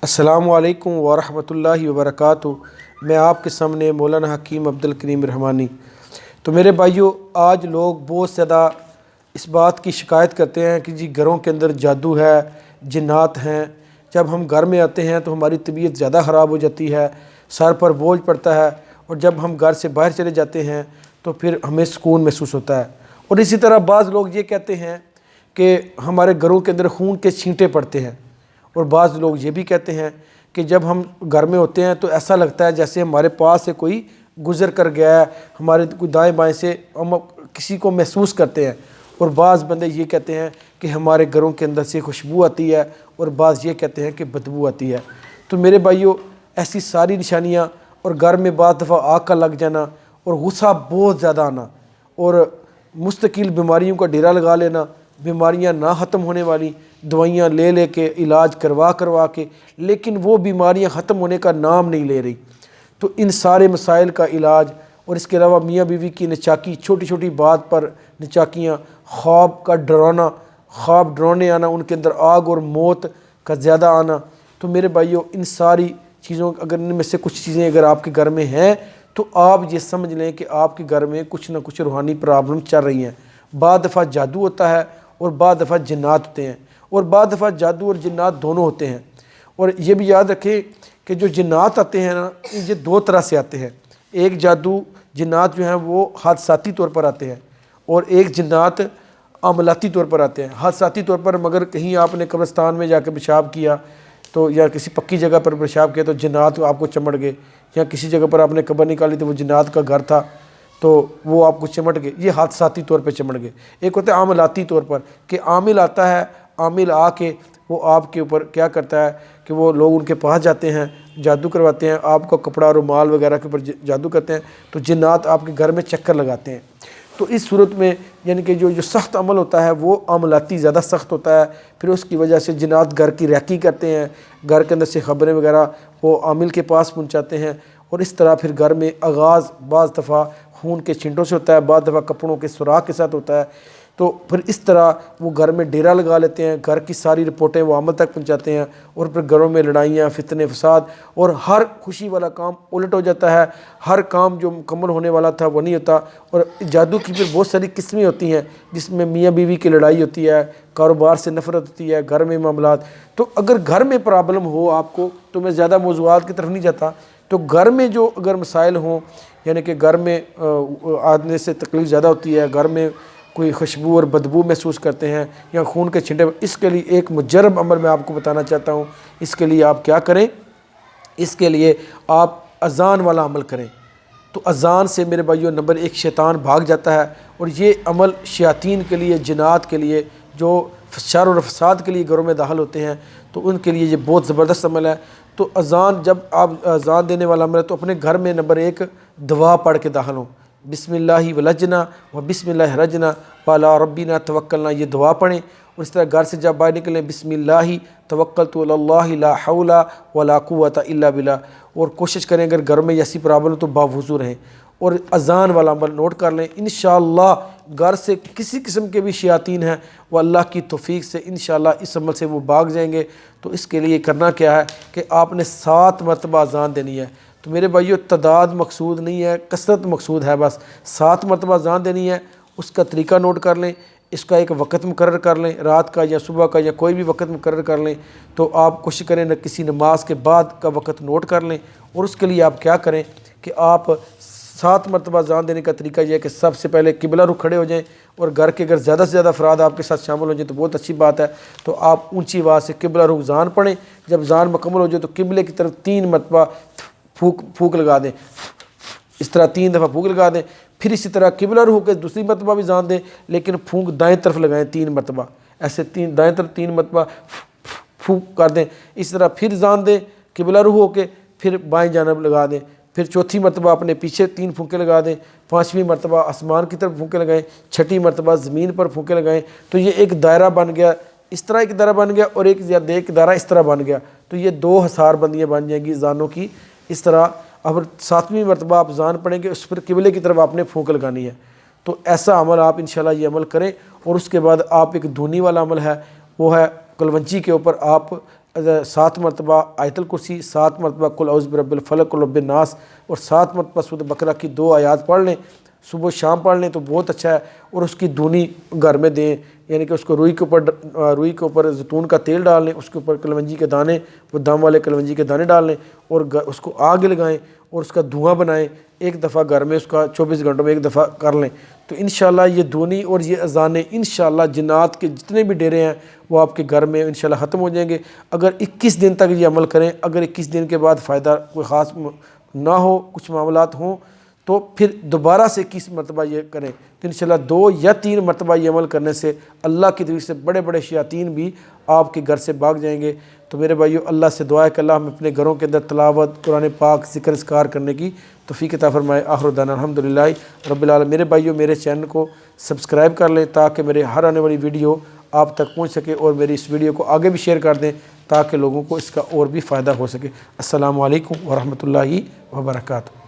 السلام علیکم ورحمۃ اللہ وبرکاتہ۔ میں آپ کے سامنے مولانا حکیم عبدالکریم رحمانی۔ تو میرے بھائیوں، آج لوگ بہت زیادہ اس بات کی شکایت کرتے ہیں کہ جی گھروں کے اندر جادو ہے، جنات ہیں۔ جب ہم گھر میں آتے ہیں تو ہماری طبیعت زیادہ خراب ہو جاتی ہے، سر پر بوجھ پڑتا ہے، اور جب ہم گھر سے باہر چلے جاتے ہیں تو پھر ہمیں سکون محسوس ہوتا ہے۔ اور اسی طرح بعض لوگ یہ کہتے ہیں کہ ہمارے گھروں کے اندر خون کے چھینٹے پڑتے ہیں، اور بعض لوگ یہ بھی کہتے ہیں کہ جب ہم گھر میں ہوتے ہیں تو ایسا لگتا ہے جیسے ہمارے پاس سے کوئی گزر کر گیا ہے، ہمارے کوئی دائیں بائیں سے ہم کسی کو محسوس کرتے ہیں۔ اور بعض بندے یہ کہتے ہیں کہ ہمارے گھروں کے اندر سے خوشبو آتی ہے، اور بعض یہ کہتے ہیں کہ بدبو آتی ہے۔ تو میرے بھائیوں، ایسی ساری نشانیاں، اور گھر میں بعض دفعہ آگ کا لگ جانا، اور غصہ بہت زیادہ آنا، اور مستقل بیماریوں کا ڈیرا لگا لینا، بیماریاں نہ ختم ہونے والی، دوائیاں لے لے کے، علاج کروا کے، لیکن وہ بیماریاں ختم ہونے کا نام نہیں لے رہی۔ تو ان سارے مسائل کا علاج، اور اس کے علاوہ میاں بیوی کی نچاکی، چھوٹی چھوٹی بات پر نچاکیاں، خواب کا ڈرانا، خواب ڈرانے آنا، ان کے اندر آگ اور موت کا زیادہ آنا۔ تو میرے بھائیوں، ان ساری چیزوں، اگر ان میں سے کچھ چیزیں اگر آپ کے گھر میں ہیں تو آپ یہ سمجھ لیں کہ آپ کے گھر میں کچھ نہ کچھ روحانی پرابلم چل رہی ہیں۔ بعض دفعہ جادو ہوتا ہے، اور بعض دفعہ جنات ہوتے ہیں، اور بعض دفعہ جادو اور جنات دونوں ہوتے ہیں۔ اور یہ بھی یاد رکھیں کہ جو جنات آتے ہیں نا، یہ دو طرح سے آتے ہیں۔ ایک جادو جنات جو ہیں وہ حادثاتی طور پر آتے ہیں، اور ایک جنات عملاتی طور پر آتے ہیں۔ حادثاتی طور پر، مگر کہیں آپ نے قبرستان میں جا کے پیشاب کیا تو، یا کسی پکی جگہ پر پیشاب کیا تو جنات آپ کو چمٹ گئے، یا کسی جگہ پر آپ نے قبر نکالی تو وہ جنات کا گھر تھا تو وہ آپ کو چمٹ گئے، یہ حادثاتی طور پہ چمٹ گئے۔ ایک ہوتا ہے عاملاتی طور پر، کہ عامل آتا ہے، عامل آ کے وہ آپ کے اوپر کیا کرتا ہے کہ وہ لوگ ان کے پاس جاتے ہیں، جادو کرواتے ہیں، آپ کا کپڑا رومال وغیرہ کے اوپر جادو کرتے ہیں، تو جنات آپ کے گھر میں چکر لگاتے ہیں۔ تو اس صورت میں یعنی کہ جو سخت عمل ہوتا ہے وہ عاملاتی زیادہ سخت ہوتا ہے، پھر اس کی وجہ سے جنات گھر کی ریکی کرتے ہیں، گھر کے اندر سے خبریں وغیرہ وہ عامل کے پاس پہنچاتے ہیں، اور اس طرح پھر گھر میں آغاز بعض دفعہ خون کے چھینٹوں سے ہوتا ہے، بعض دفعہ کپڑوں کے سوراخ کے ساتھ ہوتا ہے۔ تو پھر اس طرح وہ گھر میں ڈیرا لگا لیتے ہیں، گھر کی ساری رپورٹیں وہ عمل تک پہنچاتے ہیں، اور پھر گھروں میں لڑائیاں، فتنے فساد، اور ہر خوشی والا کام الٹ ہو جاتا ہے، ہر کام جو مکمل ہونے والا تھا وہ نہیں ہوتا۔ اور جادو کی پھر بہت ساری قسمیں ہوتی ہیں، جس میں میاں بیوی کی لڑائی ہوتی ہے، کاروبار سے نفرت ہوتی ہے، گھر میں معاملات۔ تو اگر گھر میں پرابلم ہو آپ کو، تو میں زیادہ موضوعات کی طرف نہیں جاتا، تو گھر میں جو اگر مسائل ہوں، یعنی کہ گھر میں آدمی سے تکلیف زیادہ ہوتی ہے، گھر میں کوئی خوشبو اور بدبو محسوس کرتے ہیں، یا خون کے چھینٹے، اس کے لیے ایک مجرب عمل میں آپ کو بتانا چاہتا ہوں۔ اس کے لیے آپ کیا کریں؟ اس کے لیے آپ اذان والا عمل کریں۔ تو اذان سے میرے بھائیوں نمبر ایک شیطان بھاگ جاتا ہے، اور یہ عمل شیاطین کے لیے، جنات کے لیے، جو شر و فساد کے لیے گھروں میں داخل ہوتے ہیں، تو ان کے لیے یہ بہت زبردست عمل ہے۔ تو اذان، جب آپ اذان دینے والا عمل ہے تو اپنے گھر میں نمبر ایک دعا پڑھ کے داخل ہوں، بسم اللہ ولجنا و بسم اللہ رجنا وعلی ربنا توکلنا، یہ دعا پڑھیں۔ اور اس طرح گھر سے جب باہر نکلیں، بسم اللہ توکلت علی اللہ لا حول ولا قوۃ الا باللہ، اور کوشش کریں اگر گھر میں ایسی پرابلم تو باوضو رہیں، اور اذان والا عمل نوٹ کر لیں۔ انشاءاللہ گھر سے کسی قسم کے بھی شیاطین ہیں وہ اللہ کی توفیق سے انشاءاللہ اس عمل سے وہ بھاگ جائیں گے۔ تو اس کے لیے کرنا کیا ہے کہ آپ نے 7 مرتبہ اذان دینی ہے۔ تو میرے بھائیو، تعداد مقصود نہیں ہے، کثرت مقصود ہے، بس 7 مرتبہ اذان دینی ہے۔ اس کا طریقہ نوٹ کر لیں، اس کا ایک وقت مقرر کر لیں، رات کا یا صبح کا یا کوئی بھی وقت مقرر کر لیں۔ تو آپ کوشش کریں نہ کسی نماز کے بعد کا وقت نوٹ کر لیں، اور اس کے لیے آپ کیا کریں کہ آپ 7 مرتبہ اذان دینے کا طریقہ یہ ہے کہ سب سے پہلے قبلہ رخ کھڑے ہو جائیں، اور گھر کے اگر زیادہ سے زیادہ افراد آپ کے ساتھ شامل ہو جائیں تو بہت اچھی بات ہے۔ تو آپ اونچی آواز سے قبلہ رخ اذان پڑھیں، جب اذان مکمل ہو جائے تو قبلے کی طرف 3 مرتبہ پھونک لگا دیں، اس طرح 3 دفعہ پھونک لگا دیں۔ پھر اسی طرح قبلہ رخ ہو کے دوسری مرتبہ بھی اذان دیں، لیکن پھونک دائیں طرف لگائیں 3 مرتبہ، ایسے دائیں طرف 3 مرتبہ پھونک کر دیں۔ اس طرح پھر اذان دیں قبلہ رخ ہو کے، پھر بائیں جانب لگا دیں، پھر چوتھی مرتبہ اپنے پیچھے 3 پھونکے لگا دیں، 5ویں مرتبہ آسمان کی طرف پھونکے لگائیں، 6ٹھی مرتبہ زمین پر پھونکے لگائیں۔ تو یہ ایک دائرہ بن گیا، اس طرح ایک دائرہ بن گیا، اور ایک دائرہ اس طرح بن گیا، تو یہ 2 حصار بندیاں بن جائیں گی اذانوں کی۔ اس طرح اب 7ویں مرتبہ آپ اذان پڑھیں گے، اس پر قبلے کی طرف آپ نے پھونک لگانی ہے۔ تو ایسا عمل آپ انشاءاللہ یہ عمل کریں، اور اس کے بعد آپ ایک دھونی والا عمل ہے، وہ ہے کلونچی کے اوپر آپ 7 مرتبہ آیت الکرسی، 7 مرتبہ قل اعوذ برب الفلق و رب الناس اور 7 مرتبہ سورۃ بقرہ کی 2 آیات پڑھ لیں، صبح شام پڑھ لیں تو بہت اچھا ہے۔ اور اس کی دھنی گھر میں دیں، یعنی کہ اس کو روئی کے اوپر زیتون کا تیل ڈال لیں، اس کے اوپر کلونجی کے دانے، وہ دم والے کلونجی کے دانے ڈال لیں اور اس کو آگ لگائیں اور اس کا دھواں بنائیں، ایک دفعہ گھر میں اس کا 24 گھنٹوں میں ایک دفعہ کر لیں، تو انشاءاللہ یہ دھنی اور یہ اذانیں انشاءاللہ جنات کے جتنے بھی ڈیرے ہیں وہ آپ کے گھر میں انشاءاللہ ختم ہو جائیں گے۔ اگر 21 دن تک یہ عمل کریں، اگر 21 دن کے بعد فائدہ کوئی خاص نہ ہو، کچھ معاملات ہوں، تو پھر دوبارہ سے 21 مرتبہ یہ کریں، تو انشاءاللہ 2 یا 3 مرتبہ یہ عمل کرنے سے اللہ کی طرف سے بڑے بڑے شیاطین بھی آپ کے گھر سے بھاگ جائیں گے۔ تو میرے بھائیو، اللہ سے دعا ہے کہ اللہ ہم اپنے گھروں کے اندر تلاوت قرآن پاک ذکر اذکار کرنے کی توفیق عطا فرمائے۔ آخر دعوانا الحمدللہ رب العالمین۔ میرے بھائیو، میرے چینل کو سبسکرائب کر لیں تاکہ میرے ہر آنے والی ویڈیو آپ تک پہنچ سکے، اور میری اس ویڈیو کو آگے بھی شیئر کر دیں تاکہ لوگوں کو اس کا اور بھی فائدہ ہو سکے۔ السلام علیکم ورحمۃ اللہ وبرکاتہ۔